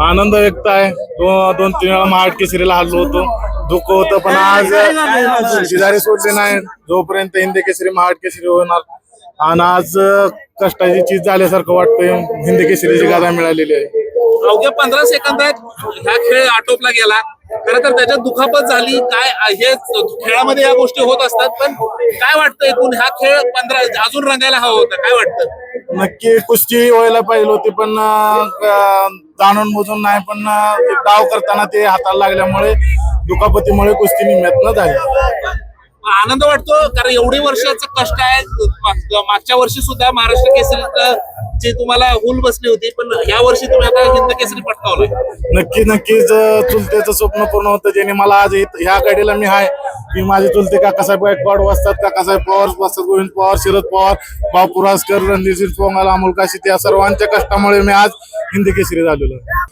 आनंद व्यक्त आहे. दोन तीन वेळा महाड केसरीला हरलो होतो. दुःख होतं पण आज शेजारी सोडले नाही. जोपर्यंत हिंद केसरी महाड केसरी होणार आणि आज कष्टाची चीज झाल्यासारखं वाटतंय. हिंद केसरीची गादा मिळालेली आहे. अवघ्या 15 सेकंदात ह्या खेळ आटोपला गेला. खरं तर त्याच्यात दुखापत झाली. काय हे खेळामध्ये या गोष्टी होत असतात, पण काय वाटतं एकूण हा खेळ 15 अजून रंगायला हवा होता? काय वाटतं? नक्की कुस्ती व्हायला पाहिजे होती पण जाणून बुजून नाही. पण डाव करताना ते हाताला लागल्यामुळे दुखापतीमुळे कुस्ती निम्म्यातनं झाली. आनंद वाटतो कारण एवढी वर्षाचं कष्ट आहे. मागच्या वर्षी सुद्धा महाराष्ट्र केसरी ची तुम्हाला हुल बसली होती, पण या वर्षी तुम्ही आता हिंद केसरी पटकावलाय. नक्कीच चुलतेचं स्वप्न पूर्ण होतं. ज्याने मला आज ह्या गाडीला मी आहे की माझे चुलते काकासाहेब गायकवाड बसतात, काकासाहेब पवार बसतात, गोविंद पवार, शरद पवार, बापू राजकर, रणजित सिंग पोंगाल, अमोल काशी, त्या सर्वांच्या कष्टामुळे मी आज हिंद केसरी झालेलो आहे.